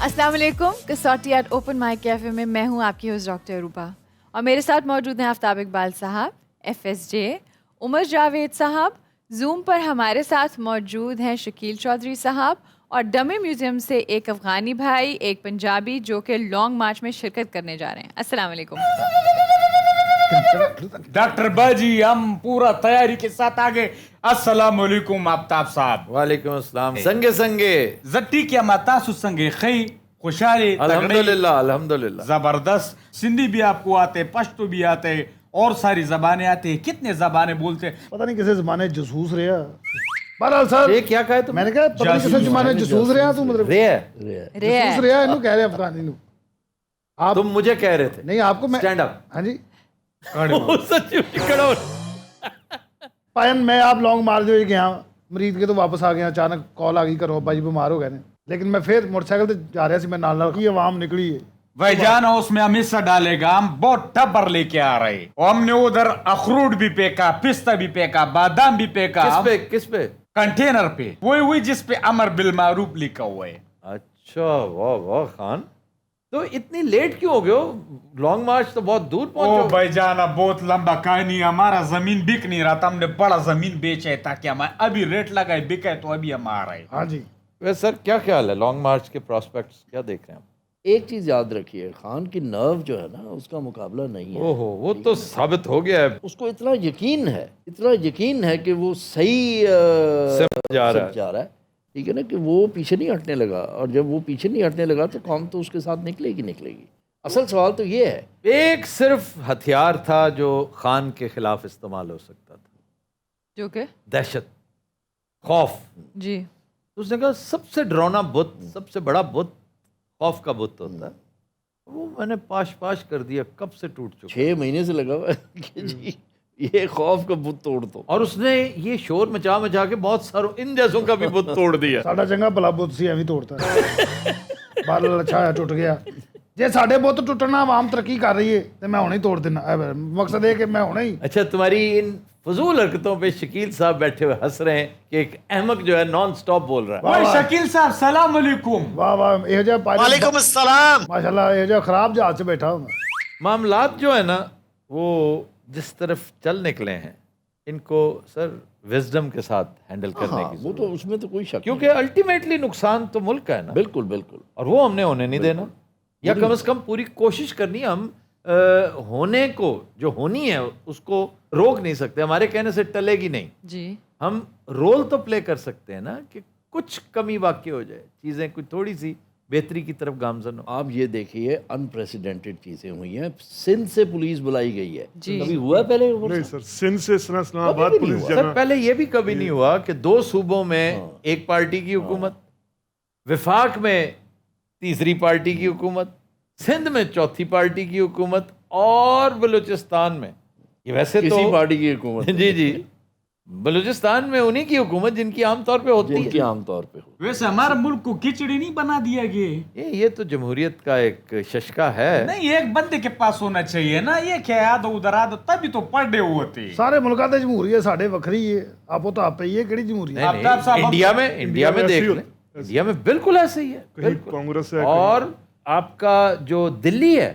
अस्सलाम वालेकुम। कसौटियात open mic cafe में मैं हूँ आपकी होस्ट डॉक्टर रूपा और मेरे साथ मौजूद हैं आफ्ताब इकबाल साहब, FSJ, उमर जावेद साहब। जूम पर हमारे साथ मौजूद हैं शकील चौधरी साहब और डमी म्यूज़ियम से एक अफ़गानी भाई, एक पंजाबी जो कि लॉन्ग मार्च में शिरकत करने जा रहे हैं। अस्सलाम वालेकुम। डॉक्टर बाजी हम पूरा तैयारी के साथ आ गए। अस्सलाम वालेकुम आफ्ताब साहब। वालेकुम अस्सलाम। संगे संगे जट्टी क्या मातासु संगे खई खुशहाली अल्हम्दुलिल्लाह अल्हम्दुलिल्लाह। जबरदस्त। सिंधी भी आपको आते, पश्तो भी आते और सारी जबानें आती है। कितने जबानें बोलते हैं? पता नहीं किसे जमाने जसूस रहा। बहरहाल सर ये क्या कहा तुमने? मैंने कहा पता नहीं किसे जमाने जसूस रहा तू मतलब रे जसूस रहा इन्हों कह रहे अफगानी नु। आप तुम मुझे कह रहे थे नहीं आपको मैं स्टैंड अप। हाँ जी सच में खड़ो। पायन मैं आप लॉन्ग मार्च जो गया मरीज के तो वापस आ गया, अचानक कॉल आ गई करो भाई बीमार हो गए ने, लेकिन मैं फिर मोटरसाइकिल से जा रहा सी, मैं नाल की आवाम निकली है भाईजान उसमें हम हिस्सा डालेगा। हम बहुत टब्बर लेके आ रहे हैं और हमने उधर अखरूट भी फेंका, पिस्ता भी फेंका, बादाम भी फेंका। किस पे? कंटेनर पे, वही जिस पे अमर बिल मारूफ लिखा हुआ है। अच्छा वाह वाह खान, तो इतनी लेट क्यों हो गए हो? लॉन्ग मार्च तो बहुत दूर ओ पहुंचे। भाईजान अब बहुत लंबा कहानी है। हमारा जमीन बिक नहीं रहा था, हमने बड़ा जमीन बेचा है ताकि हम अभी रेट लगाए बिके तो अभी हम आ रहे हैं। हाँ जी। वैसे सर क्या ख्याल है लॉन्ग मार्च के प्रोस्पेक्ट्स, क्या देख रहे हैं आप? एक चीज़ याद रखिए, खान की नर्व जो है ना उसका मुकाबला नहीं है। ओहो वो तो साबित हो गया है। उसको इतना यकीन है कि वो सही जा रहा है। ठीक है ना, कि वो पीछे नहीं हटने लगा, और जब वो पीछे नहीं हटने लगा तो कौम तो उसके साथ निकलेगी। असल सवाल तो ये है, एक सिर्फ हथियार था जो खान के खिलाफ इस्तेमाल हो सकता था, जो कि दहशत, खौफ। जी उसने कहा सबसे डरावना बुत, सबसे बड़ा बुत खौफ का बुत होता है। वो मैंने पाश कर दिया, कब से टूट चुका। 6 महीने से लगा हुआ है कि जी ये खौफ का बुत तोड़ दो, और उसने ये शोर मचा के बहुत सारों इन जैसों का भी बुत तोड़ दिया। साडा चंगा भला बुत सी एवं तोड़ता है बाल अच्छा है टूट गया। जे साडे बुत टूटना आवाम तरक्की कर रही है तो मैं हुणे ही तोड़ देना, मकसद है कि मैं हुणे ही। अच्छा तुम्हारी इन फजूल हरकतों पे शकील साहब बैठे हुए हंस रहे हैं कि एक अहमक जो है नॉन स्टॉप बोल रहा है। ओए शकील साहब सलाम वालेकुम। वाह एहो जिहा पायलट वालेकुम अस्सलाम। माशाल्लाह एहो जिहा खराब जहाज से बैठा हूं। मामलात जो है ना वो जिस तरफ चल निकले हैं, इनको सर विजडम के साथ हैंडल करने हाँ, की वो तो उसमें तो कोई शक क्योंकि अल्टीमेटली नुकसान तो मुल्क का है ना। बिल्कुल और वो हमने होने नहीं देना, या कम से कम पूरी कोशिश करनी है। हम होने को जो होनी है उसको रोक नहीं सकते, हमारे कहने से टलेगी नहीं। जी हम रोल तो प्ले कर सकते हैं ना कि कुछ कमी वाक़ई हो जाए, चीज़ें कुछ थोड़ी सी बेहतरी की तरफ गामजन हो। आप ये देखिए अनप्रेसिडेंटेड चीज़ें हुई हैं। सिंध से पुलिस बुलाई गई है, जी। कभी हुआ है पहले? नहीं सर, सिंध से इस्लामाबाद कभी नहीं पुलिस हुआ। सर पहले ये भी कभी नहीं हुआ कि 2 सूबों में एक पार्टी की हुकूमत, विफाक में तीसरी पार्टी की हुकूमत, सिंध में चौथी पार्टी की हुकूमत, और बलूचिस्तान में ये वैसे किसी तो पार्टी की हुकूमत जी बलूचिस्तान में उन्हीं की हुकूमत जिनकी आमतौर पे होती जिनकी है। आमतौर पे हो। वैसे हमारे मुल्क को खिचड़ी नहीं बना दिया गया। ये तो जमहूरियत का एक शशका है। नहीं एक बंदे के पास होना चाहिए ना, ये क्या याद उधर आ दो तभी तो पढ़े होते। सारे मुल्कां ते जमहूरी है, साडे वखरी है। आपो तो आपे ही है केड़ी जमहूरी है। नहीं, आफ्ताब साहब, इंडिया में देख ऐसे ही लें, इंडिया में बिल्कुल ऐसे ही है। कहीं बिल्कुल। कांग्रेस है, और आपका जो दिल्ली है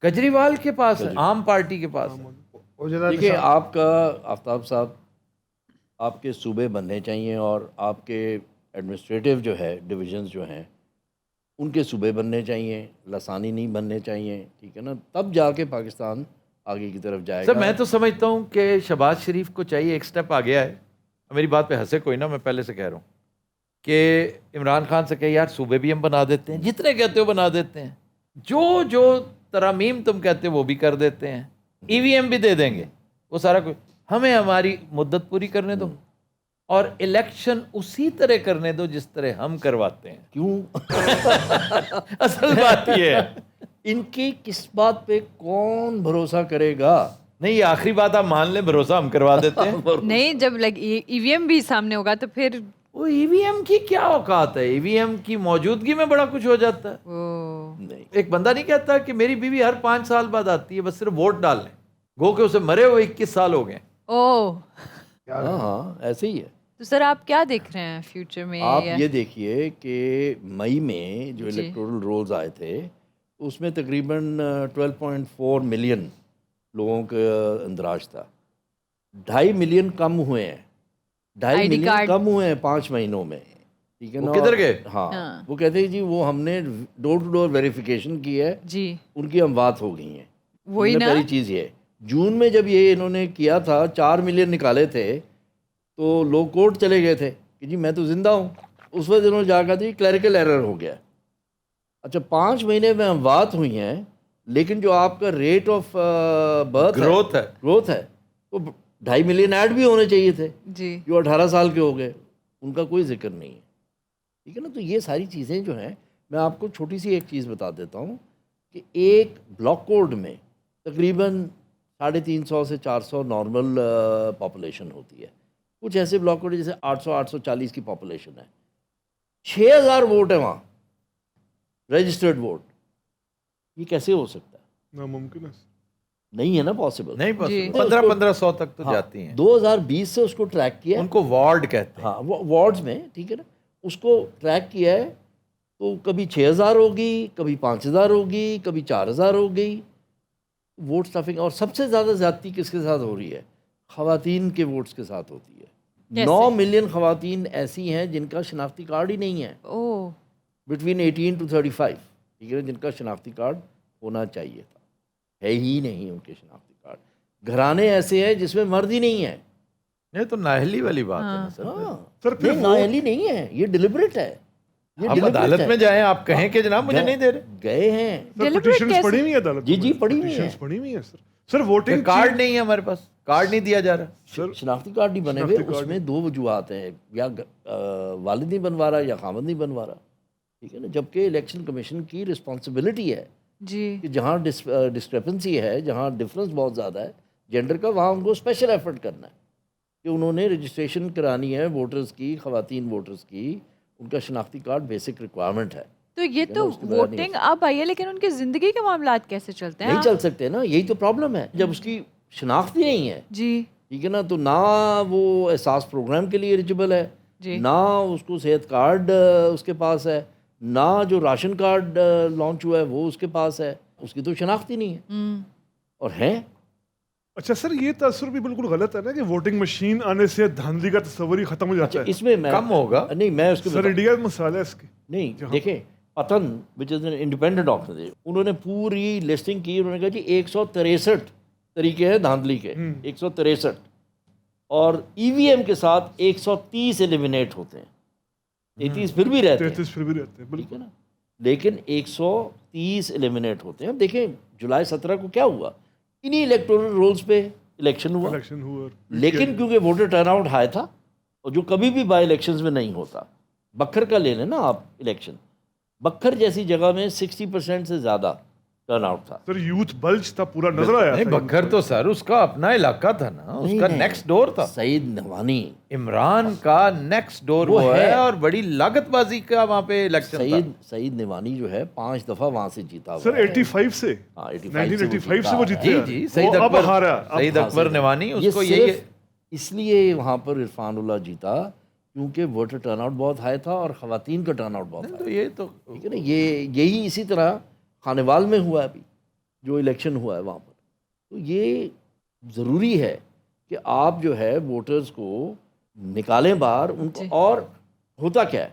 केजरीवाल के पास है, आम पार्टी के पास है। वो जरा देखिए आपका आफ्ताब साहब, आपके सूबे बनने चाहिए और आपके एडमिनिस्ट्रेटिव जो है डिविजन्स जो हैं उनके सूबे बनने चाहिए, लसानी नहीं बनने चाहिए, ठीक है ना, तब जाके पाकिस्तान आगे की तरफ जाएगा। सर मैं तो समझता हूँ कि शहबाज शरीफ को चाहिए, एक स्टेप आ गया है। मेरी बात पे हंसे कोई ना, मैं पहले से कह रहा हूँ कि इमरान खान से कहे यार सूबे भी हम बना देते हैं, जितने कहते हो बना देते हैं, जो तरमीम तुम कहते हो वो भी कर देते हैं, EVM भी दे देंगे, वो सारा कुछ। हमें हमारी मुद्दत पूरी करने दो और इलेक्शन उसी तरह करने दो जिस तरह हम करवाते हैं। क्यों? असल बात ये है। इनकी किस बात पे कौन भरोसा करेगा? नहीं ये आखिरी बात आप मान लें, भरोसा हम करवा देते हैं। नहीं, जब EVM भी सामने होगा तो फिर वो EVM की क्या औकात है? EVM की मौजूदगी में बड़ा कुछ हो जाता है। नहीं, एक बंदा नहीं कहता कि मेरी बीवी हर 5 साल बाद आती है, बस सिर्फ वोट डालने, गो के उसे मरे हुए 21 साल हो गए। ओह हाँ ऐसे ही है। تو سر آپ کیا دیکھ رہے ہیں فیوچر میں؟ آپ یہ دیکھیے کہ مئی میں جو جی۔ الیکٹورل رولز آئے تھے اس میں تقریباً 12.4 ملین لوگوں کا اندراج تھا. 2.5 ملین کم ہوئے ہیں، 2.5 ID ملین کارڈ کم ہوئے ہیں 5 مہینوں میں. ٹھیک ہے نا. وہ کدھر گئے؟ ہاں ہاں۔ وہ کہتے ہیں جی وہ ہم نے ڈور ٹو ڈور ویریفیکیشن کی ہے، جی ان کی اموات ہو گئی ہیں. وہی نا، پہلی چیز یہ ہے. جون میں جب یہ انہوں نے کیا تھا 4 ملین نکالے تھے تو لوگ کورٹ چلے گئے تھے کہ جی میں تو زندہ ہوں. اس وقت انہوں نے جا کہا تھا کلیریکل ایرر ہو گیا. اچھا 5 مہینے میں اموات ہوئی ہیں لیکن جو آپ کا ریٹ آف برتھ گروتھ ہے تو 2.5 ملین ایڈ بھی ہونے چاہیے تھے جی جو 18 سال کے ہو گئے، ان کا کوئی ذکر نہیں ہے. ٹھیک ہے نا. تو یہ ساری چیزیں جو ہیں، میں آپ کو چھوٹی سی ایک چیز بتا دیتا ہوں کہ ایک بلاک کوڈ میں تقریباً 350 سے 400 نارمل پاپولیشن ہوتی ہے. کچھ ایسے بلاک کوڈ جیسے 840 کی پاپولیشن ہے، 6000 ووٹ ہے وہاں رجسٹرڈ ووٹ. یہ کیسے ہو سکتا ہے؟ ناممکن ہے. نہیں ہے نا پاسبل. نہیں جی۔ 1500 تک تو جاتی ہیں. 2020 سے اس کو ٹریک کیا ان کو وارڈ کہتے ہیں. ہاں وارڈز میں. ٹھیک ہے نا. اس کو ٹریک کیا ہے تو کبھی 6000 ہوگی، کبھی 5000 ہوگی، کبھی 4000 ہو گئی. Vote stuffing. اور سب سے زیادہ زیادتی کس کے ساتھ ہو رہی ہے؟ خواتین کے ووٹس کے ساتھ ہوتی ہے. کیسے؟ 9 ملین خواتین ایسی ہیں جن کا شناختی کارڈ ہی نہیں ہے، او بٹوین 18 to 35. ٹھیک ہے نا. جن کا شناختی کارڈ ہونا چاہیے تھا، ہے ہی نہیں ان کے شناختی کارڈ. گھرانے ایسے ہیں جس میں مرد ہی نہیں ہے. یہ تو نااہلی والی بات ہے نا سر. ہاں سر پھر نہیں، نااہلی نہیں ہے، یہ ڈیلیبریٹ ہے. یہ آپ deliberate عدالت ہے. میں جائیں، آپ کہیں کہ جناب مجھے نہیں دے رہے. گئے ہیں. سر Deliberate پٹیشنز کیسے؟ پڑھی ہوئی ہیں عدالت جی میں؟ جی پڑھی ہوئی ہیں. پٹیشنز پڑھی ہوئی ہیں سر. سر کہ ووٹنگ کارڈ نہیں ہے ہمارے پاس، کارڈ نہیں دیا جا رہا. سر شناختی کارڈ نہیں بنے ہوئے. شناختی اس کارڈ میں 2 وجوہات ہیں، یا والد نہیں بنوا رہا یا خامد نہیں بنوا رہا. ٹھیک ہے نا. جبکہ الیکشن کمیشن کی رسپانسبلٹی ہے جی کہ جہاں ڈسکرپنسی ہے، جہاں ڈفرینس بہت زیادہ ہے جینڈر کا، وہاں ان کو اسپیشل ایفرٹ کرنا ہے کہ انہوں نے رجسٹریشن کرانی ہے ووٹرز کی، خواتین ووٹرز کی. ان کا شناختی کارڈ بیسک ریکوائرمنٹ ہے. تو یہ تو اس کے بغیر نہیں ووٹنگ اب آئی ہے، لیکن ان کی زندگی کے معاملات کیسے چلتے ہیں؟ نہیں چل سکتے نا. یہی تو پرابلم ہے. جب اس کی شناخت ہی نہیں ہے، جی ٹھیک ہے نا، تو نہ وہ احساس پروگرام کے لیے ایلیجبل ہے، جی نہ اس کو صحت کارڈ اس کے پاس ہے، نہ جو راشن کارڈ لانچ ہوا ہے وہ اس کے پاس ہے. اس کی تو شناخت ہی نہیں ہے. ہوں اور ہیں. اچھا سر یہ تصور بھی بالکل غلط ہے نا کہ ووٹنگ مشین آنے سے دھاندلی کا تصور ہی ختم ہو جاتا ہے. اس میں میں کم ہوگا. نہیں، میں اس کو سر انڈیا میں مثال ہے اس کی. نہیں دیکھیں، پتن وچ از این انڈیپینڈنٹ آرگنائزیشن، انہوں نے پوری لسٹنگ کی. انہوں نے کہا جی 163 طریقے ہیں دھاندلی کے، 163. اور ای وی ایم کے ساتھ 130 ایلیمینیٹ ہوتے ہیں. 33 پھر بھی رہتے ہیں. 33 پھر بھی رہتے ہیں ٹھیک بالکل. ہے نا. لیکن 130 ایلیمینیٹ ہوتے ہیں. اب دیکھیں جولائی 17 کو کیا ہوا، انہی الیکٹورل رولز پہ الیکشن ہوا. الیکشن ہوا. لیکن کیونکہ ووٹر ٹرن آؤٹ ہائی تھا، اور جو کبھی بھی بائی الیکشنز میں نہیں ہوتا. بکھر کا لے لیں نا آپ الیکشن، بکھر جیسی جگہ میں 60% سے زیادہ ٹرن آؤٹ تھا. سر یوتھ بلج تھا، پورا نظر آیا نہیں، تھا. بکھر تو سر اس کا اپنا علاقہ تھا نا، اس کا نہیں، نیکسٹ ڈور تھا. سعید نوانی، عمران کا نیکسٹ ڈور وہ وہ ہے، ہے. اور بڑی لاگت بازی کا وہاں پہ الیکشن تھا. سعید نوانی جو ہے 5 دفعہ وہاں سے جیتا ہوا سر ہے. 85 سے، ہاں، 85 1985 سے وہ جیتے جی ہیں. جی، وہ سعید اب اکبر، ہارا اب. سعید اکبر نوانی، اس کو یہ یہی صرف اس لیے وہاں پر عرفان اللہ جیتا کیونکہ ووٹر ٹرن آؤٹ بہت ہائی تھا اور خواتین کا ٹرن آؤٹ بہت تو ہائی. یہ تو ٹھیک ہے نا. یہی اسی طرح خانیوال میں ہوا ہے ابھی جو الیکشن ہوا ہے وہاں پر. تو یہ ضروری ہے کہ آپ جو ہے ووٹرز کو نکالیں باہر ان کو. اور ہوتا کیا ہے،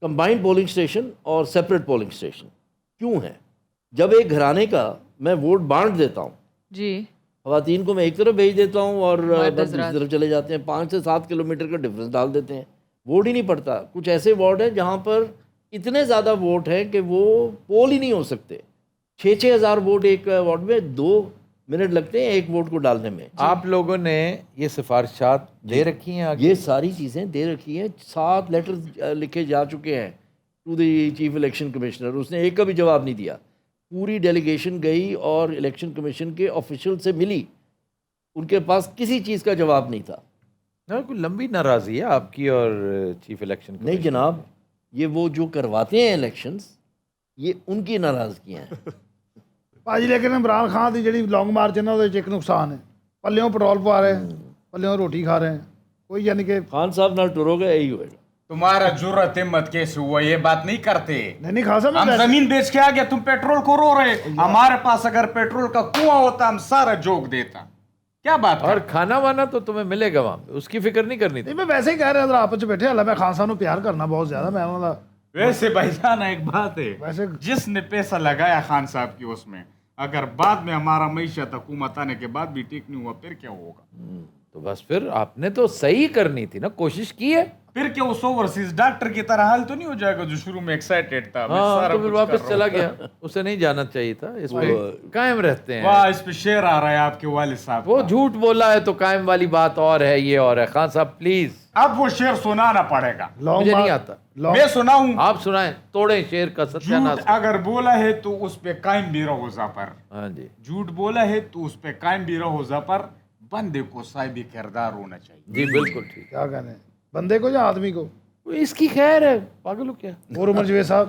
کمبائنڈ پولنگ اسٹیشن اور سیپریٹ پولنگ اسٹیشن کیوں ہیں؟ جب ایک گھرانے کا میں ووٹ بانٹ دیتا ہوں، جی خواتین کو میں ایک طرف بھیج دیتا ہوں اور مرد دوسری حضرات طرف چلے جاتے ہیں. 5 سے 7 کلومیٹر کا ڈفرینس ڈال دیتے ہیں، ووٹ ہی نہیں پڑتا. کچھ ایسے وارڈ ہیں جہاں پر اتنے زیادہ ووٹ ہیں کہ وہ پول ہی نہیں ہو سکتے. 6-6 ہزار ووٹ ایک وارڈ میں، 2 منٹ لگتے ہیں ایک ووٹ کو ڈالنے میں. آپ لوگوں نے یہ سفارشات دے رکھی ہیں آگے؟ یہ ساری چیزیں دے رکھی ہیں. 7 لیٹر لکھے جا چکے ہیں to the chief election commissioner. اس نے ایک کا بھی جواب نہیں دیا. پوری ڈیلیگیشن گئی اور الیکشن کمیشن کے آفیشل سے ملی، ان کے پاس کسی چیز کا جواب نہیں تھا. کوئی لمبی ناراضی ہے آپ کی اور چیف الیکشن نہیں جناب، یہ وہ جو کرواتے ہیں الیکشنز، یہ ان کی ناراضگیاں ہیں. ਭਾਜੀ ਲੇਕਿਨ ਇਮਰਾਨ ਖਾਨ ਦੀ ਜਿਹੜੀ ਲੌਂਗ ਮਾਰਚ ਇਹਨਾਂ ਉਹਦੇ 'ਚ ਇੱਕ ਨੁਕਸਾਨ ਹੈ, ਪੱਲਿਓਂ ਪੈਟਰੋਲ ਪਵਾ ਰਹੇ, ਪੱਲਿਓਂ ਰੋਟੀ ਖਾ ਰਹੇ. کوئی یعنی کہ خان صاحب نال ٹرو گے یہی ہوئے گا. تمہارا جرت ہمت کیسے ہوا یہ بات نہیں کرتے. نہیں خان صاحب ہم زمین بیچ کے آگے تم پیٹرول کو رو رہے. ہمارے پاس اگر پیٹرول کا کنواں ہوتا ہم سارا جوک دیتا. کیا بات اور کھانا وانا تو تمہیں ملے گا وہاں پہ, اس کی فکر نہیں کرنی تھی. نہیں میں ویسے ہی کہہ رہا تھا آپس میں بیٹھے, اللہ میں خان صاحب نے پیار کرنا بہت زیادہ, میں انہوں نے ویسے بھائی جان ایک بات ہے, ویسے جس نے پیسہ لگایا خان صاحب کی اس میں, اگر بعد میں ہمارا معیشت حکومت آنے کے بعد بھی ٹھیک نہیں ہوا پھر کیا ہوگا؟ تو بس پھر آپ نے تو صحیح کرنی تھی نا, کوشش کی ہے. پھر کیا اس اوورسیز ڈاکٹر کی طرح حال تو نہیں ہو جائے گا جو شروع میں ایکسائٹیڈ تھا. میں ہاں سارا تو پھر کچھ واپس کر چلا رہا ہوں. گیا, اسے نہیں جانا چاہیے تھا. اس پہ قائم رہتے ہیں. واہ اس پہ شعر آ رہا ہے آپ کے والد صاحب وہ کا. جھوٹ بولا ہے تو قائم والی بات اور ہے, یہ اور ہے. خان صاحب پلیز, اب وہ شعر سنانا پڑے گا. مجھے نہیں آتا. میں سناؤں. آپ سنائیں, توڑیں شیر کا ستیہ جھوٹ ناز. اگر بولا ہے تو اس پہ قائم بھی رہو ظفر. ہاں جی, جھوٹ بولا ہے تو اس پہ قائم بھی رہو ظفر. بندے کو صاحب کردار ہونا چاہیے. جی بالکل ٹھیک. کیا کہنے بندے کو یا آدمی کو؟ اس کی خیر ہے, پاگل ہو کیا. اور عمر جاوید صاحب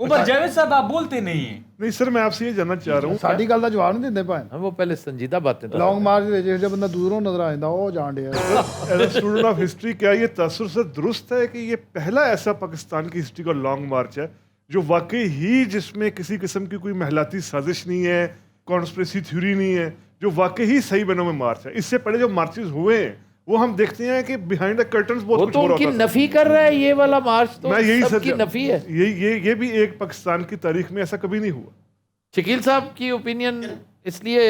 عمر جاوید صاحب آپ بولتے نہیں ہیں. نہیں سر میں آپ سے یہ جاننا چاہ رہا ہوں ساڈی گل دا جواب نہیں دیندے پائے. ہم وہ پہلے سنجیدہ باتیں تو لانگ مارچ دے جے بندہ دوروں نظر آندا او جان ڈیا. As a student of history کیا یہ تاثر سے درست ہے کہ یہ پہلا ایسا پاکستان کی ہسٹری کا لانگ مارچ ہے جو واقعی ہی جس میں کسی قسم کی کوئی محلاتی سازش نہیں ہے, کانسپریسی تھیوری نہیں ہے, جو واقعی ہی صحیح بنوں میں مارچ ہے. اس سے پہلے جو مارچز ہوئے ہیں وہ ہم دیکھتے ہیں کہ بیہائنڈ دا کرٹنز بہت وہ کچھ تو ہو ان کی رہا ہوتا نفی کر رہا ہے. یہ والا مارچ تو میں یہی سب کی نفی ہے. یہ بھی ایک پاکستان کی تاریخ میں ایسا کبھی نہیں ہوا. شکیل صاحب کی اوپینین اس لیے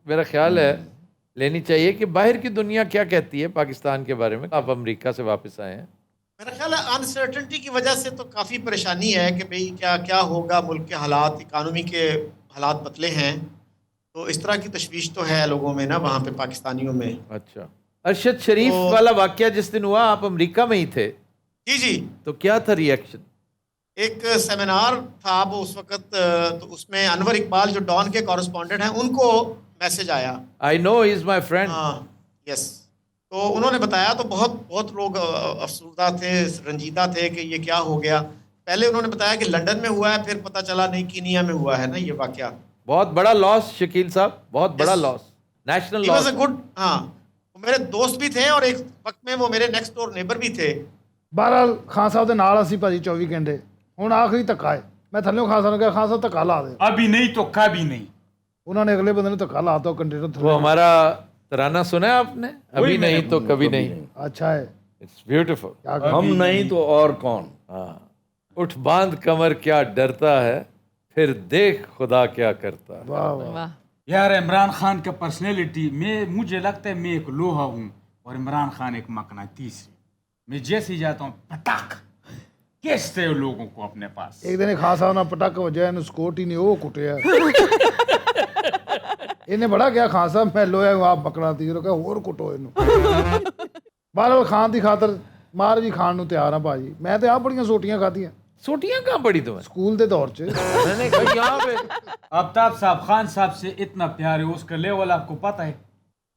میرا خیال ہے لینی چاہیے کہ باہر کی دنیا کیا کہتی ہے پاکستان کے بارے میں. آپ امریکہ سے واپس آئے ہیں, میرا خیال ہے انسرٹنٹی کی وجہ سے تو کافی پریشانی ہے کہ بھئی کیا ہوگا, ملک کے حالات, اکانومی کے حالات بدلے ہیں, تو اس طرح کی تشویش تو ہے لوگوں میں نا وہاں پہ پاکستانیوں میں. اچھا, ارشد شریف والا واقعہ جس دن ہوا آپ امریکہ میں ہی تھے, جی تو کیا تھا ری ایکشن؟ ایک سیمینار تھا وہ اس وقت, تو اس میں انور اقبال جو ڈان کے کورسپونڈنٹ ہیں ان کو میسج آیا. آئی نو ہی از مائی فرینڈ. ہاں یس, تو انہوں نے بتایا تو بہت لوگ افسردہ تھے, رنجیدہ تھے کہ یہ کیا ہو گیا. پہلے انہوں نے بتایا کہ لنڈن میں ہوا ہے, پھر پتہ چلا نہیں کینیا میں ہوا ہے نا یہ واقعہ. بہت بڑا لاس شکیل صاحب, بہت بڑا loss, national He was loss. a good, ہاں وہ میرے دوست بھی تھے اور ایک وقت میں وہ میرے نیکسٹ ڈور نیبر بھی تھے. بہرحال خان صاحب دے نال اسی بھاجی 24 گھنٹے ہن آخری دھکا ہے. میں تھلے خان صاحب نے کہا خان صاحب دھکا لا دے. ابھی نہیں تو کبھی نہیں. انہوں نے اگلے بندے نے دھکا لاتا کنٹینر وہ تھلے. ہمارا ترانہ سنا ہے آپ نے, ابھی نہیں تو کبھی نہیں. اچھا ہے, اٹس بیوٹیفل. کیا کہ ہم نہیں تو اور کون. ہاں, اٹھ باندھ کمر کیا ڈرتا ہے, پھر دیکھ خدا کیا کرتا ہے. واہ واہ. واہ. یار عمران خان کا پرسنالٹی مجھے لگتا ہے میں ایک لوہا ہوں اور عمران خان ایک مقناطیس ہے. میں جیسے ہی جاتا ہوں پٹاک کھینچتے ہیں لوگوں کو اپنے پاس. ایک دن خان صاحب نے پٹک وجہ انہوں سکوٹ ہی نہیں وہ کٹیا. انہیں بڑا کیا خان صاحب میں لویا ہوں آپ پکڑا تھی کہ اور کٹو انہوں. بہرحال خان دی خاطر مار بھی کھان نو تیار ہاں بھاجی. میں تے آپ بڑیاں سوٹیاں کھادیاں سوٹیاں کہاں پڑی تمہیں؟ سکول دے دور چ. میں نے کہا یہاں پہ آفتاب صاحب خان صاحب سے اتنا پیار ہے, اس کا لیول آپ کو پتہ ہے.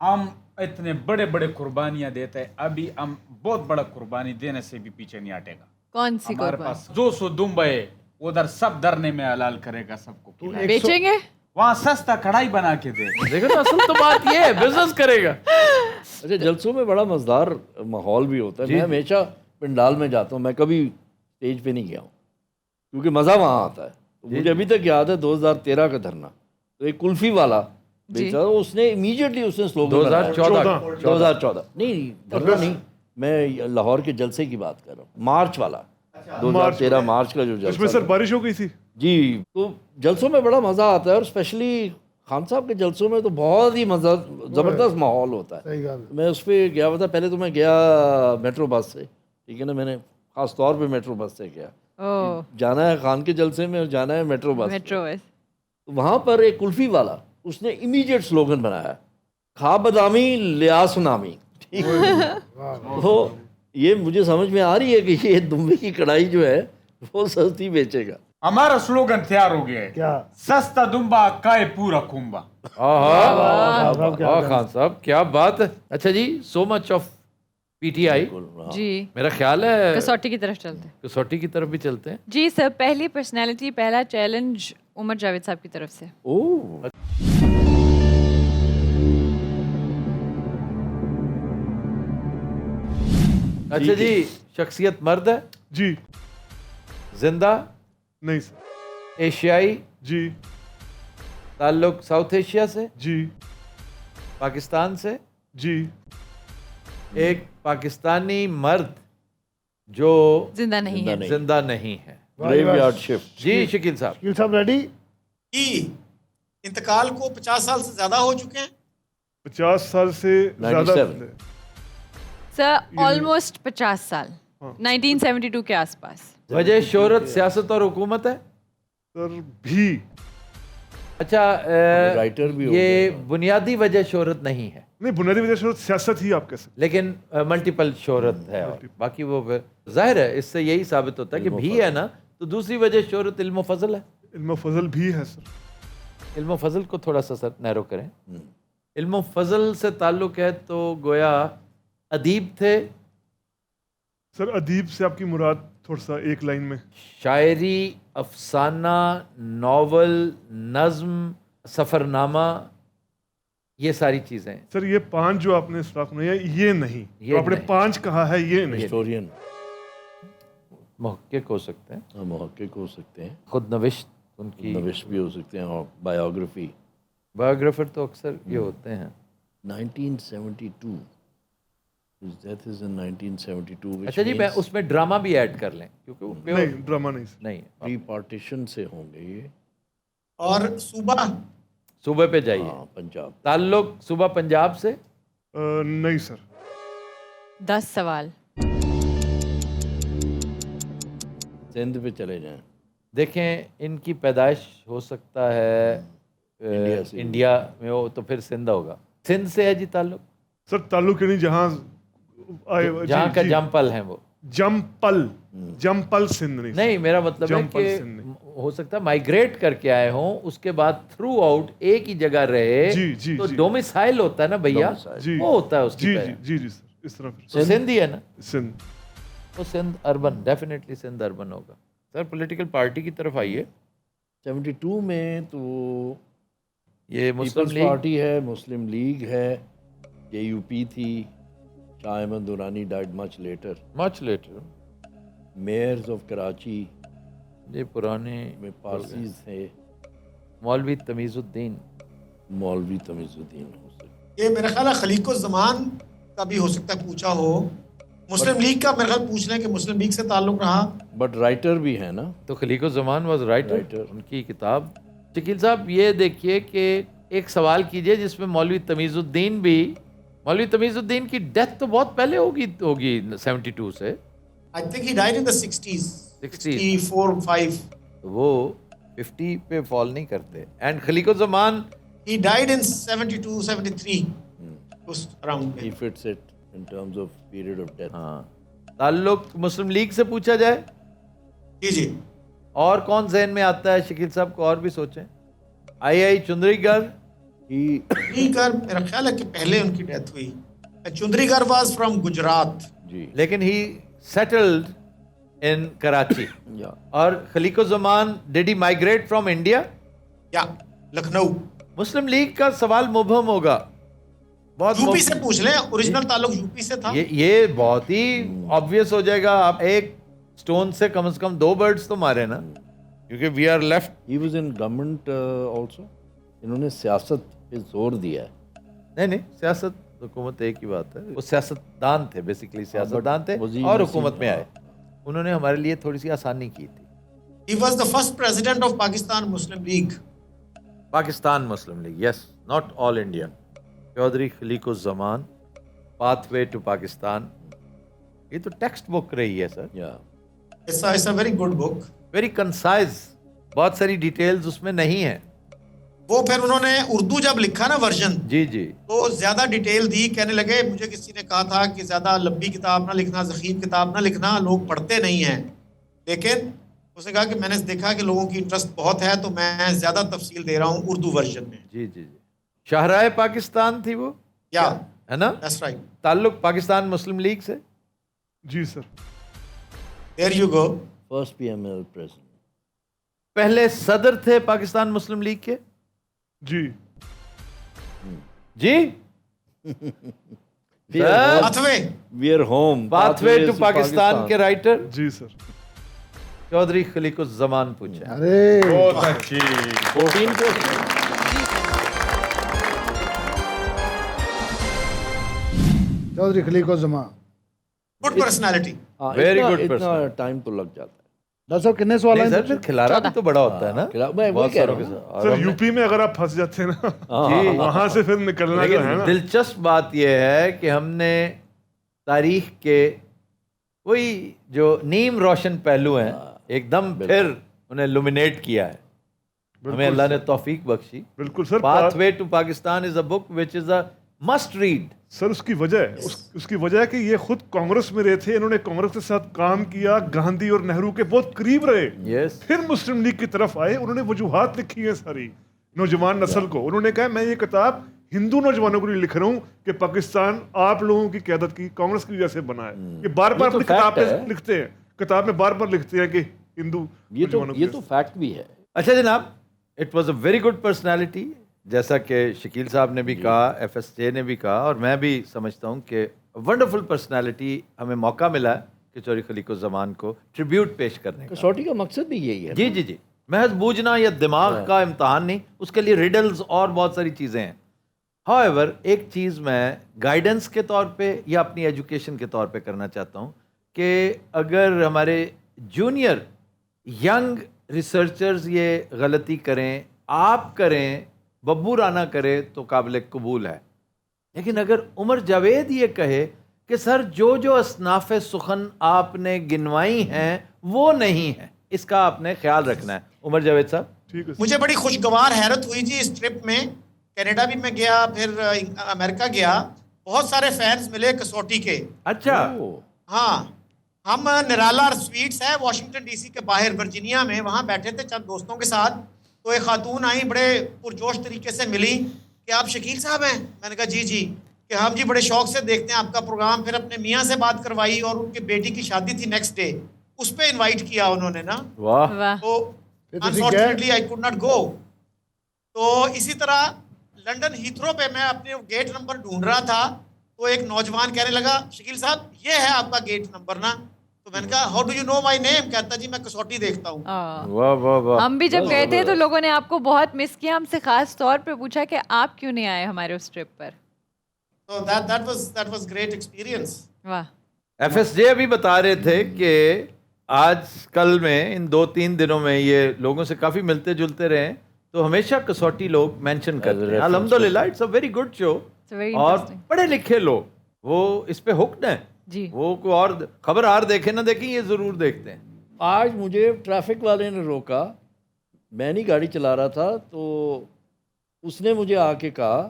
ہم اتنے بڑے بڑے قربانیاں دیتے ہیں, ابھی ہم بہت بڑا قربانی دینے سے بھی پیچھے نہیں ہٹے گا. کون سی ہمارے قربان پاس 200 دمبے ادھر سب درنے میں حلال کرے گا سب کو. بیچیں گے؟ وہاں سستا کڑھائی بنا کے دے. دیکھو نا, اصل تو بات یہ ہے بزنس کرے گا. اچھا جلسوں میں بڑا مزدار ماحول بھی ہوتا ہے. میں ہمیشہ پنڈال میں جاتا ہوں, میں کبھی اسٹیج پہ نہیں گیا ہوں کیونکہ مزہ وہاں آتا ہے. مجھے ابھی تک یاد ہے 2013 کا دھرنا, تو ایک کلفی والا بیچا, اس نے امیڈیٹلی اس نے سلوگن 2014 نہیں دھرنا نہیں, میں لاہور کے جلسے کی بات کر رہا ہوں, مارچ والا 2013 مارچ کا جو اس میں جلسہ سر بارش ہو گئی تھی. جی, تو جلسوں میں بڑا مزہ آتا ہے, اور اسپیشلی خان صاحب کے جلسوں میں تو بہت ہی مزہ, زبردست ماحول ہوتا ہے. صحیح گل. میں اس پہ گیا ہوا تھا, پہلے تو میں گیا میٹرو بس سے, ٹھیک ہے نا, میں نے خاص طور پہ میٹرو بس سے گیا. جانا ہے خان کے جلسے میں اور جانا ہے میٹرو بس. Metro bus. وہاں پر ایک کلفی والا, اس نے امیڈیٹ سلوگن بنایا, کھا بدامی لیا سنامی. ٹھیک تو یہ مجھے سمجھ میں آ رہی ہے کہ یہ دمبے کی کڑھائی جو ہے وہ سستی بیچے گا. ہمارا سلوگن تیار ہو گیا ہے, کیا سستا دمبا کائے پورا کنبا. خان صاحب کیا بات ہے. اچھا جی, سو much of P T I. جی میرا خیال ہے کسوٹی کی طرف چلتے ہیں. کسوٹی کی طرف بھی چلتے ہیں. جی سر, پہلی پرسنالٹی, پہلا چیلنج عمر جاوید صاحب کی طرف سے. अच्छा जी, शख्सियत मर्द है, जी जिंदा, नहीं सर, एशियाई, जी ताल्लुक साउथ एशिया से, जी पाकिस्तान से, जी एक पाकिस्तानी मर्द जो जिंदा नहीं है। जिंदा नहीं है। Graveyard shift. जी शकील साहब, शकील साहब रेडी? कि इंतकाल को 50 साल से ज़्यादा हो चुके हैं। 50 साल से ज़्यादा 97 सर ऑलमोस्ट 50 साल, 1972 के आसपास। वजह शोहरत सियासत और हुकूमत है। सर भी अच्छा, राइटर भी हो ये गया। बुनियादी वजह शोहरत नहीं है, नहीं, बुनियादी वजह से सियासत ही आप कह सकते लेकिन मल्टीपल शोहरत है, और बाकी वो फिर जाहिर है इससे यही साबित होता है कि भी है ना, तो दूसरी वजह शोहरत इल्म फजल है। हैं। इल्म फजल भी है सर। इल्म फजल को थोड़ा सा सर नैरो करें। इल्म फजल से ताल्लुक है तो गोया अदीब थे, सर अदीब से आपकी मुराद थोड़ा सा एक लाइन में? शायरी, अफसाना, नावल, नज़्म, सफ़रनामा, ये सारी चीज़ें। सर ये 5 जो आपने इस्लाफ नहीं है, ये नहीं, ये जो आपने नहीं। 5 कहा है ये नहीं। हिस्टोरियन, मुहक्किक हो सकते हैं, मुहक्किक हो सकते हैं, खुद नविश्त उनकी, नविश भी हो सकते हैं, और बायोग्राफी। बायोग्राफर तो अक्सर ये होते हैं। 1972 his death is in 1972 which अच्छा जी, मैं means उसमें ड्रामा भी ऐड कर लें क्योंकि वो नहीं, ड्रामा नहीं सर। नहीं, प्री पार्टीशन से होंगे ये। और सूबा सूबे पे जाइए। हाँ, पंजाब। ताल्लुक सूबा पंजाब से। नहीं सर। 10 सवाल। सिंध पे चले जाएं। देखें, इनकी पैदाइश हो सकता है इंडिया से। इंडिया में हो तो फिर सिंध होगा। सिंध से है जी ताल्लुक, सर ताल्लुक नहीं, जहाँ जहाँ का जमपल है वो। जमपल, जमपल सिंध नहीं। नहीं, मेरा मतलब है जमपल सिंध कि हो सकता है माइग्रेट करके आए हों, उसके बाद थ्रू आउट एक ही जगह रहे, जी, जी, तो जी। डोमिसाइल होता है ना भैया, Domicile। जी, वो होता है उसकी जी तरह। जी जी जी सर, इस तरह तो सिंध ही है ना, सिंध। तो Sindh urban, definitely Sindh urban होगा। सर पॉलिटिकल पार्टी की तरफ आइए। 72 में तो ये मुस्लिम पीपल्स लीग, पार्टी है, मुस्लिम लीग है, AUP थी, Shah Ahmed Durrani died much later, much later, mayors of Karachi ये पुराने में पारसीज थे, मौलवी तमीज़ुद्दीन। मौलवी तमीज़ुद्दीन हो सकते। ये मेरा ख्याल है खलीकुज़्ज़मान का भी हो सकता है पूछा हो। मुस्लिम लीग का मेरा ख्याल पूछ लें कि मुस्लिम लीग से ताल्लुक रहा। बट राइटर भी है ना। तो खलीको ज़मान वाज राइटर, Writer। उनकी किताब। शकील साहब ये देखिए कि एक सवाल कीजिए जिसमें मौलवी तमीज़ुद्दीन भी, मौलवी तमीज़ुद्दीन की डेथ तो बहुत पहले होगी 72 से, I think he died in the 60s, 64 5। तो वो 50 पे फॉल नहीं करते। And खलीको Zaman he died in 72 73 उस अराउंड ही में। Fits it in terms of period of death. हाँ, ताल्लुक मुस्लिम लीग से पूछा जाए जी जी। और कौन जहन में आता है शकील साहब को, और भी सोचें। आई चुंदरीगढ़, चुंदरीगढ़ मेरा ख्याल है कि पहले उनकी डेथ हुई। Chundrigar was from Gujarat. जी। लेकिन ही सेटल्ड इन कराची। या और Khaliquzzaman did he migrate from India? या लखनऊ। मुस्लिम लीग का सवाल मुबहम होगा, बहुत यूपी से पूछ लें, ओरिजिनल ताल्लुक यूपी से था। ये बहुत ही ऑब्वियस हो जाएगा। आप एक स्टोन से कम 2 बर्ड्स तो मारे ना, क्योंकि we are left. He was in government also. इन्होंने सियासत पे जोर दिया है। नहीं, सियासत हुकूमत एक ही बात है। वो सियासतदान थे, बेसिकली सियासतदान थे वज़ीर और नसीब हुकूमत में था। आए। उन्होंने हमारे लिए थोड़ी सी आसानी की थी। He was the first president of Pakistan Muslim League. Pakistan Muslim League, yes, not all Indian. Chaudhry Khaliquzzaman, pathway to Pakistan, ये तो टेक्स्ट बुक रही है सर, या it's a very good book. Very concise, बहुत सारी डिटेल्स उसमें नहीं है। वो फिर उन्होंने उर्दू जब लिखा ना वर्जन, जी जी, तो ज्यादा डिटेल दी। कहने लगे, मुझे किसी ने कहा था कि ज्यादा लंबी किताब ना लिखना, ज़ख़ीम किताब ना लिखना, लोग पढ़ते नहीं हैं। लेकिन उसने कहा कि मैंने देखा कि लोगों की इंटरेस्ट बहुत है, तो मैं ज्यादा तफसील दे रहा हूँ उर्दू वर्जन में। जी जी जी। शाहराए पाकिस्तान थी वो, या है ना? That's right. ताल्लुक पाकिस्तान मुस्लिम लीग से। जी sir. There you go. First PML president. पहले सदर थे पाकिस्तान मुस्लिम लीग के। जी। जी, pathway We are home. Pathway to Pathways to Pakistan के राइटर जी सर। चौधरी खलीकुज़्ज़मान पूछे। अरे बहुत अच्छी। 14 को चौधरी खलीकुज़्ज़मान। Good personality. हाँ, Very इतना- good इतना person. टाइम तो लग जाता है। डॉक्टर साहब कितने सवाल नहीं हैं सर, फिर खिलारा भी तो बड़ा होता है ना, मैं वही बहुत कह सारों रहा के हूँ। साथ। और सर हमने- यूपी में अगर आप फंस जाते हैं ना जी, वहां से फिर निकलना जो है लेकिन ना। दिलचस्प बात यह है कि हमने तारीख के वही जो नीम रोशन पहलू हैं एकदम फिर उन्हें लुमिनेट किया है। हमें अल्लाह ने तौफीक बख्शी। बिल्कुल sir. Pathway to Pakistan is a book which is a must read. Sir उसकी वजह उसकी वजह है कि ये खुद कांग्रेस में रहे थे, इन्होंने कांग्रेस के साथ काम किया, गांधी और नेहरू के बहुत करीब रहे, यस, फिर मुस्लिम लीग की तरफ आए, उन्होंने वजूहात लिखी है सारी नौजवान नस्ल को। उन्होंने कहा मैं ये किताब हिंदू नौजवानों को लिए लिख रहा हूँ कि पाकिस्तान आप लोगों की क़यादत की कांग्रेस की वजह से बना है। ये बार बार ये तो अपनी किताब fact में है। लिखते हैं, किताब में बार बार लिखते हैं कि हिंदू नौजवानों की ये तो फैक्ट भी है। अच्छा जनाब, it was a very good personality, जैसा कि शकील साहब ने भी कहा, FSJ ने भी कहा, और मैं भी समझता हूँ कि वंडरफुल पर्सनालिटी हमें मौका मिला है कि चौधरी खलीकुज़्ज़मान को ट्रिब्यूट पेश करने का। कसौटी का मकसद भी यही है। जी जी जी, महज बूझना या दिमाग का इम्तहान नहीं, उसके लिए रिडल्स और बहुत सारी चीज़ें हैं। हाउएवर एक चीज़ मैं गाइडेंस के तौर पे या अपनी एजुकेशन के तौर पे करना चाहता हूँ कि अगर हमारे जूनियर यंग रिसर्चर्स ये गलती करें, आप करें, बब्बू राना करे तो काबिल कबूल है, लेकिन अगर उमर जावेद ये कहे कि सर जो जो असनाफ़ सुखन आपने गिनवाई हैं वो नहीं है, इसका आपने ख्याल रखना है। उमर जावेद साहब। ठीक है। मुझे बड़ी खुशगवार हैरत हुई जी इस ट्रिप में। कनाडा भी मैं गया, फिर अमेरिका गया, बहुत सारे फैंस मिले कसौटी के। अच्छा, हाँ, हम निराला स्वीट्स है वाशिंगटन DC के बाहर वर्जीनिया में, वहाँ बैठे थे चंद दोस्तों के साथ। तो एक खातून आई, बड़े पुरजोश तरीके से मिली कि आप शकील साहब हैं। मैंने कहा जी जी। कि हम जी बड़े शौक से देखते हैं आपका प्रोग्राम। फिर अपने मियाँ से बात करवाई और उनकी बेटी की शादी थी नेक्स्ट डे, उस पर इन्वाइट किया उन्होंने ना। वाह, वाह। तो unfortunately I could not go. तो इसी तरह लंदन हीथ्रो पे मैं अपने गेट नंबर ढूंढ रहा था, तो एक नौजवान कहने लगा शकील साहब ये है आपका गेट नंबर ना। तो मैंने कहा how do you know my name? कहता जी मैं कसौटी देखता हूँ। वाह वाह वाह। हम भी जब गए थे तो लोगों ने आपको बहुत मिस किया, हमसे खास तौर पे पूछा कि आप क्यों नहीं आए हमारे उस ट्रिप पर। तो that was great experience। वाह। FSJ अभी बता रहे थे कि आज कल में इन 2-3 दिनों में ये लोगों से काफ़ी मिलते जुलते रहे, तो हमेशा कसौटी लोग मेंशन करते हैं। अल्हम्दुलिल्लाह, it's a very good show. very और interesting। पढ़े लिखे लोग वो इस पे हुक्ड हैं जी। वो कोई और खबर आर देखे ना देखें, ये ज़रूर देखते हैं। आज मुझे ट्रैफिक वाले ने रोका, मैं नहीं गाड़ी चला रहा था, तो उसने मुझे आके कहा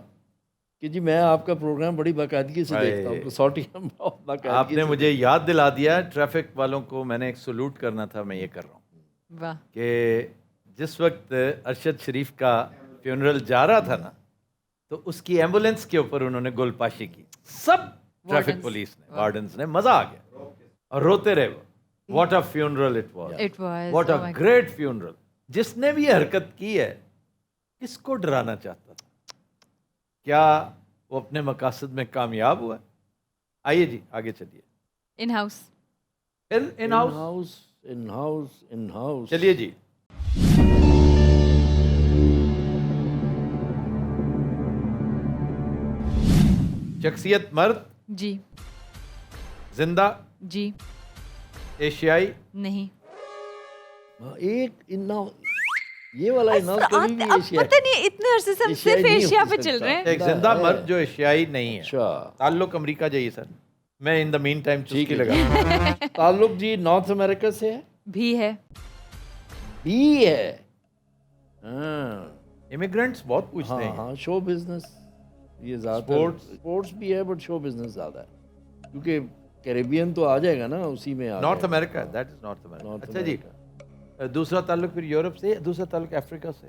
कि जी मैं आपका प्रोग्राम बड़ी बाकायदगी से देखता हूँ, कसौटी में बहुत बाकायदगी आपने से मुझे याद दिला दिया, ट्रैफिक वालों को मैंने एक सलूट करना था, मैं ये कर रहा हूँ वाह। कि जिस वक्त अरशद शरीफ का फ्यूनरल जा रहा था ना, तो उसकी एम्बुलेंस के ऊपर उन्होंने गोलपाशी की, सब ट्रैफिक Wardens। पुलिस ने, वार्डन्स ने, मजा आ गया और रोते रहे वो। What a funeral it was, It was, what oh a my God। Great funeral. जिसने भी ये हरकत की है, किसको डराना चाहता था? क्या वो अपने मकासद में कामयाब हुआ? आइए जी आगे चलिए। In house. In house in house चलिए जी। शख्सियत मर्द, जी। जिंदा, जी। एशियाई, नहीं। एक इन्ना ये वाला इन्ना कभी भी अब एशिया पता नहीं इतने अरसे से हम एशियाई सिर्फ नहीं एशिया हो पे सकता। चल रहे हैं। एक जिंदा मर्द जो एशियाई नहीं है। अच्छा ताल्लुक अमेरिका जाइए सर, मैं इन द मीन टाइम ठीक चुस्की है। लगा। ताल्लुक जी नॉर्थ अमेरिका से है, भी है। भी है। हाँ इमिग्रेंट्स बहुत पूछते हाँ हैं। हाँ, शो बिजनेस ये ज़्यादा, स्पोर्ट्स भी है बट शो बिजनेस ज़्यादा है, क्योंकि कैरेबियन तो आ जाएगा ना उसी में। North America, that is north America. अच्छा जी, दूसरा ताल्लुक फिर यूरोप से, दूसरा ताल्लुक अफ्रीका से।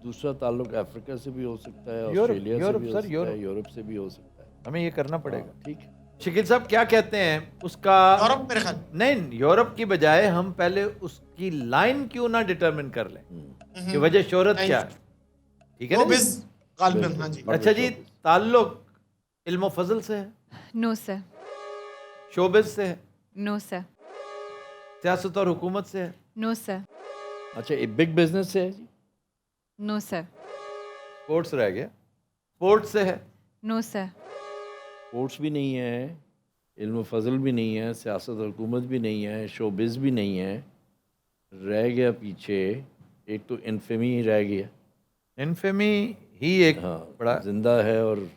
दूसरा ताल्लुक अफ्रीका से भी हो सकता है, यूरोप, ऑस्ट्रेलिया से यूरोप भी हो सर, सकता यूरोप। है, यूरोप से भी हो सकता है। हमें ये करना पड़ेगा। हाँ, ठीक है। शकील साहब क्या कहते हैं उसका? यूरोप मेरे ख्याल। नहीं, यूरोप की बजाय हम पहले उसकी लाइन क्यों ना डिटरमिन कर लें कि वजह शोहरत क्या है? ठीक है ना जी? गालिबन, हाँ जी। अच्छा जी, ताल्लुक इल्म फजल से है। No sir. शोबिज से है, नो सर. सियासत और हुकूमत से है, नो सर. अच्छा, ये बिग बिजनेस से है जी? No sir. स्पोर्ट्स रह गया, स्पोर्ट्स से है, नो सर. स्पोर्ट्स भी नहीं है, इल्म फजल भी नहीं है, सियासत और हुकूमत भी नहीं है, शोबिज़ भी नहीं है, रह गया पीछे एक तो इन्फेमी रह गया. इनफेमी ही एक हाँ, बड़ा जिंदा है और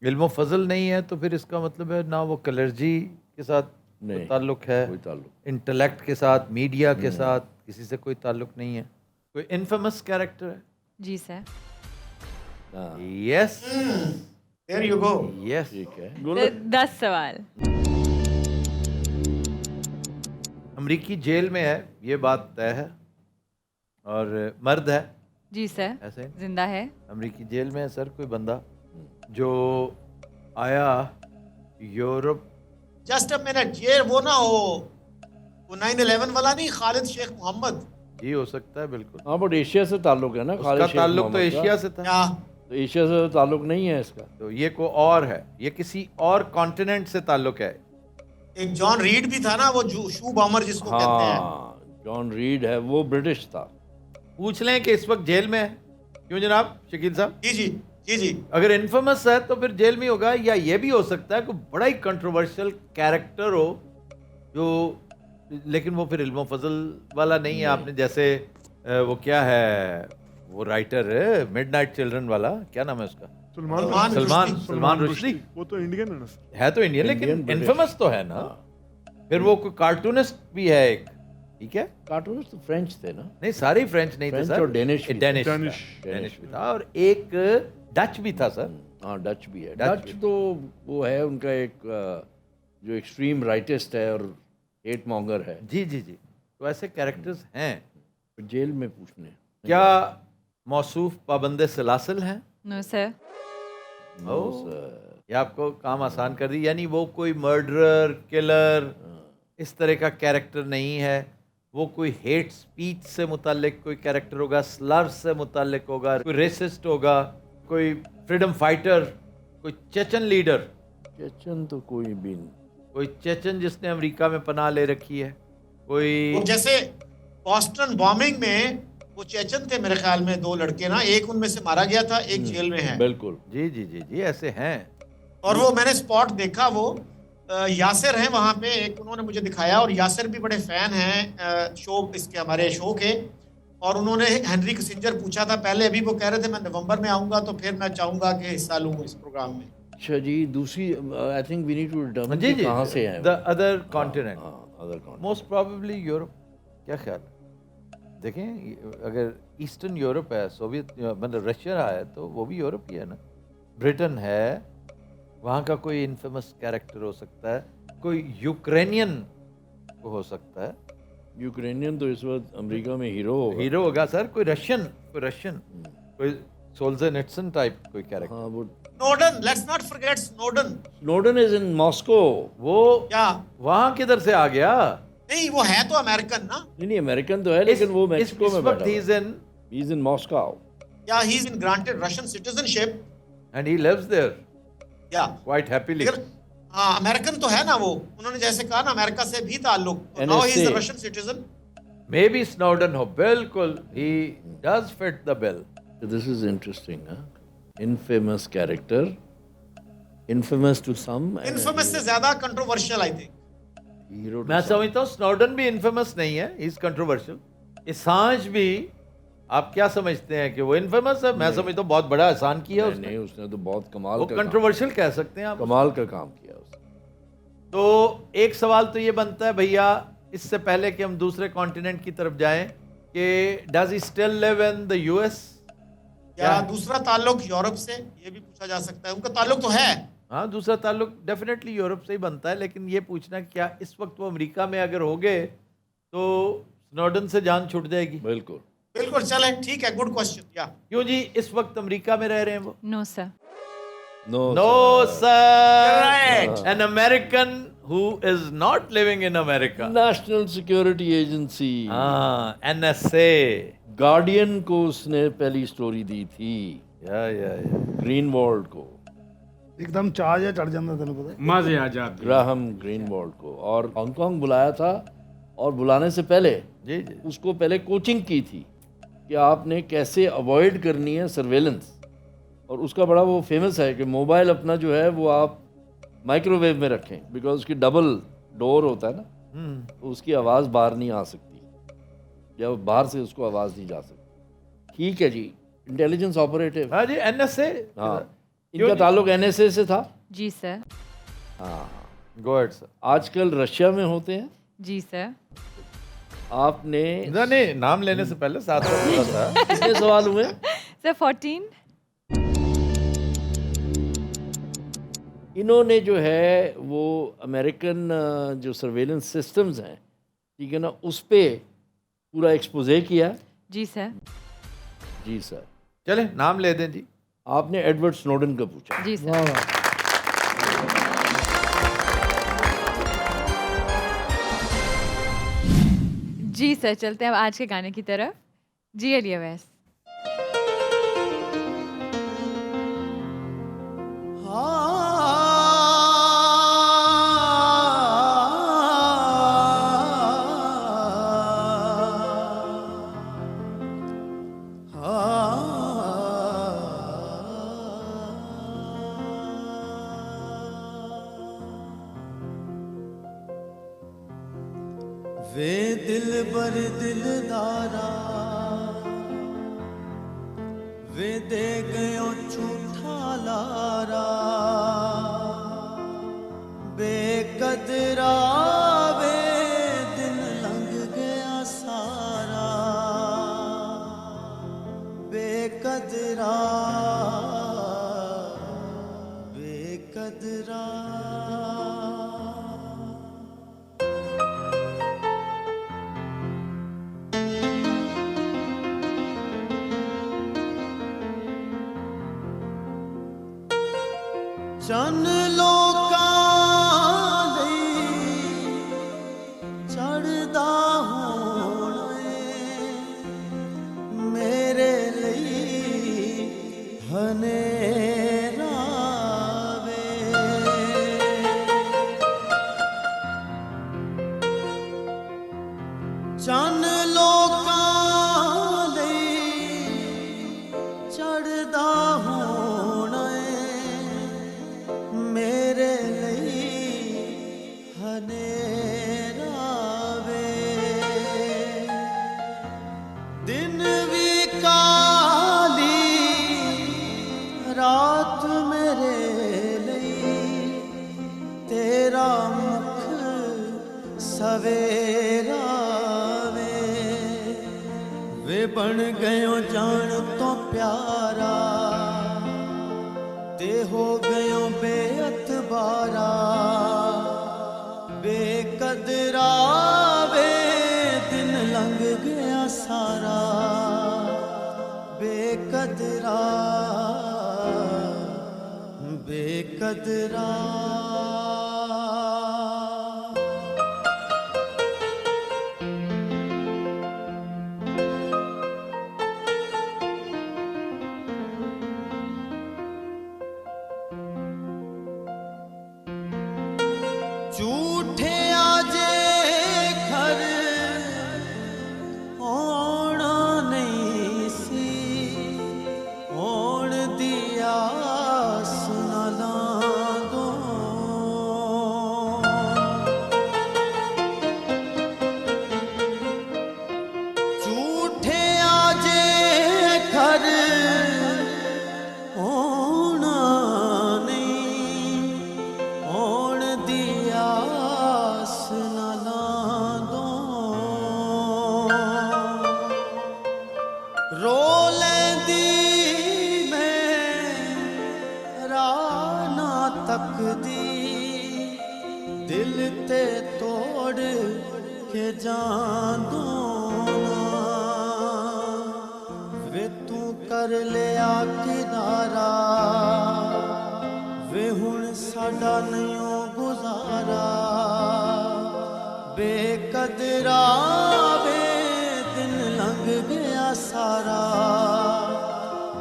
इल्म फजल नहीं है, तो फिर इसका मतलब है ना वो कलर्जी के साथ कोई नहीं, ताल्लुक है, कोई ताल्लुक. इंटेलेक्ट के साथ, मीडिया के साथ किसी से कोई ताल्लुक नहीं है. कोई इनफेमस कैरेक्टर है? जी सर. हाँ, yes there you go. Yes. ठीक है. 10 सवाल. अमरीकी जेल में है, ये बात तय है, और मर्द है. जी सर. ऐसे जिंदा है. अमरीकी जेल में है सर कोई बंदा जो आया यूरोप. जस्ट अ मिनट, ये वो ना हो, वो 9/11 वाला नहीं, खालिद शेख मोहम्मद. जी हो सकता है, बिल्कुल. हाँ, बट एशिया से ताल्लुक है ना. उसका खालिद शेख ताल्लुक तो मोहम्मद का. एशिया से था, क्या तो एशिया से ताल्लुक नहीं है इसका. तो ये को और है, ये किसी और कॉन्टिनेंट से ताल्लुक है. एक जॉन रीड भी था ना, वो शू बॉमर जिसको कहते हैं. हाँ, जॉन रीड है, वो ब्रिटिश था. पूछ लें कि इस वक्त जेल में है. क्यों जनाब शकील साहब? जी जी जी जी. अगर इन्फेमस है तो फिर जेल में होगा, या ये भी हो सकता है कि बड़ा ही कंट्रोवर्शियल कैरेक्टर हो जो, लेकिन वो फिर इल्म फजल वाला नहीं है. आपने जैसे वो क्या है वो राइटर मिडनाइट चिल्ड्रन वाला, क्या नाम है उसका? सलमान रुश्दी. वो तो इंडियन है ना सर. है तो इंडियन, लेकिन Indian, British. इन्फेमस तो है ना. फिर वो कोई कार्टूनिस्ट भी है एक, ठीक है. कार्टूनिस्ट तो फ्रेंच थे ना. नहीं, सारे फ्रेंच नहीं थे फ्रेंच सर. और डेनिश भी थे. Danish Danish. डेनिश भी था, और एक डच भी था सर. हाँ, डच भी है. डच डच तो वो है उनका एक जो एक्सट्रीम राइटिस्ट है और हेट मॉन्गर है. जी जी जी. तो ऐसे कैरेक्टर्स हैं. जेल में पूछने. क्या मौसूफ पाबंद सलासल हैं? No sir. No sir. ये आपको काम आसान कर दी. यानी वो कोई मर्डरर, किलर, इस तरह का कैरेक्टर नहीं है. वो कोई हेट स्पीच से मुतालिक कोई कैरेक्टर होगा, स्लर से मुतालिक होगा, कोई रेसिस्ट होगा, कोई फ्रीडम फाइटर, कोई चेचन लीडर, चेचन तो कोई भी नहीं. कोई चेचन जिसने अमेरिका में पनाह ले रखी है, कोई. वो जैसे बॉस्टन बॉम्बिंग में वो चेचन थे मेरे ख्याल में, 2 लड़के ना, एक उनमें से मारा गया था, एक जेल में है. बिल्कुल. जी जी जी जी ऐसे हैं. और वो मैंने स्पॉट देखा, वो यासिर हैं वहाँ पे, एक उन्होंने मुझे दिखाया, और यासिर भी बड़े फैन हैं शो इसके, हमारे शो के. और उन्होंने हेनरी किसिंजर पूछा था पहले, अभी वो कह रहे थे मैं नवंबर में आऊँगा तो फिर मैं चाहूँगा कि हिस्सा लूँ इस प्रोग्राम में. अच्छा जी. दूसरी I think we need to determine जी जी. कहाँ से हैं. The other continent. हाँ, other continent. Most probably Europe. क्या ख्याल है? देखें, अगर ईस्टर्न यूरोप है, सोवियत मतलब रशिया है, तो वो भी यूरोप ही है ना. ब्रिटेन है, वहाँ का कोई इन्फेमस कैरेक्टर हो सकता है, कोई यूक्रेनियन हो सकता है. यूक्रेनियन तो इस वक्त अमेरिका में हीरो होगा. हीरो होगा सर. कोई रशियन, कोई सोल्जेनिट्सन टाइप कोई कैरेक्टर. हाँ, वो Snowden, let's not forget Snowden. Snowden is in Moscow. वो क्या? वहाँ किधर से आ गया? नहीं, वो है तो अमेरिकन ना. नहीं, अमेरिकन तो है, लेकिन वो मेक्सिको में बैठा ही है. Is He's in Moscow. या he is in granted Russian citizenship. And he lives there या क्वाइट हैप्पीली. लेकिन हाँ, अमेरिकन तो है ना वो. उन्होंने जैसे कहा ना, अमेरिका से भी ताल्लुक. Now he is the Russian citizen. May be Snowden हो. बिल्कुल, he does fit the bill. This is interesting, huh? Infamous character. Infamous to some. Infamous से ज्यादा controversial I think. Hero to मैं some. समझता हूँ स्नोडन भी infamous नहीं है, इज कंट्रोवर्शियल. इसांज भी, आप क्या समझते हैं कि वो इनफेमस है? मैं समझता हूँ बहुत बड़ा एहसान किया नहीं, उसने. नहीं, उसने तो बहुत कमाल वो का काम- कंट्रोवर्शियल कह सकते हैं आप. कमाल का काम किया उसने. तो एक सवाल तो ये बनता है भैया, इससे पहले कि हम दूसरे कॉन्टिनेंट की तरफ जाएं, कि does he still live in the US? या दूसरा ताल्लुक यूरोप से, ये भी पूछा जा सकता है. उनका ताल्लुक तो है. हाँ, दूसरा ताल्लुक डेफिनेटली यूरोप से ही बनता है, लेकिन ये पूछना कि क्या इस वक्त वो अमेरिका में अगर हो गए तो स्नोडन से जान छूट जाएगी? बिल्कुल. बिल्कुल, चले, ठीक है, गुड क्वेश्चन. या क्यों जी, इस वक्त अमेरिका में रह रहे हैं वो? No sir. No, no sir. Sir. Right. An American who is not living in America. National Security Agency. हाँ, NSA. गार्डियन को उसने पहली स्टोरी दी थी. या ग्रीनवॉल्ड को. ایک دم چاہ جا چڑھ جاتا تینوں پتا مزے آ جاتے. گراہم گرین والڈ کو, اور ہانگ کانگ بلایا تھا, اور بلانے سے پہلے جی جی اس کو پہلے کوچنگ کی تھی کہ آپ نے کیسے اوائڈ کرنی ہے سرویلنس, اور اس کا بڑا وہ فیمس ہے کہ موبائل اپنا جو ہے وہ آپ مائکرو ویو میں رکھیں, بیکاز اس کی ڈبل ڈور ہوتا ہے نا, تو اس کی آواز باہر نہیں آ سکتی, یا باہر سے اس کو آواز نہیں جا سکتی. ٹھیک ہے جی, انٹیلیجنس آپریٹو. ہاں جی این ایس اے ہاں, ان کا تعلق این ایس اے سے تھا. جی سر. ہاں, گو ایڈ سر. آج کل رشیا میں ہوتے ہیں. جی سر. آپ نے نہیں نام لینے سے پہلے ساتھ میں تھا. کتنے سوال ہوئے سر 14. انہوں نے جو ہے وہ امریکن جو سرویلنس سسٹمز ہیں, ٹھیک ہے نا, اس پہ پورا ایکسپوزے کیا. جی سر. جی سر. چلیں نام لے دیں جی. آپ نے ایڈورڈ سنوڈن کا پوچھا. جی سر. جی سر, چلتے ہیں اب آج کے گانے کی طرف. جی علی اویس. وے دل بر دلدارا وے دے گیو جھوٹا لارا بے قدرا وے دن لنگ گیا سارا بے قدرا بے قدرا. چن لوکاں لئی چڑھدا ہونا میرے لئی ہنیرا وے. چن لوکاں لئی چڑھدا ہونا میرے لئی ہنیرا وے. دن بھی کالی رات میرے لئی تیرا مکھ سویرا وے بن گیو جان تو پیارا تے ہو گیو بے اتبارا بے قدرا وے دن لنگ گیا سارا بے قدرا بے قدرا. جھوٹے آجے گھر ہونا نہیں سی ہون دیا سنا دو. جھوٹے آجے گھر ہونا دل تے توڑ کے جان دونا وے تو کر لیا کنارا وے ہن ساڈا نہیں گزارا بے قدرا وے دن لنگ گیا سارا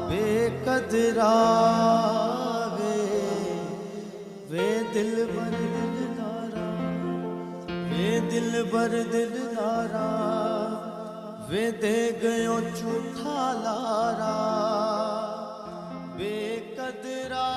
بے قدرا وے दिल बर दिलदारा वे दे गयो झूठा लारा बेकदरा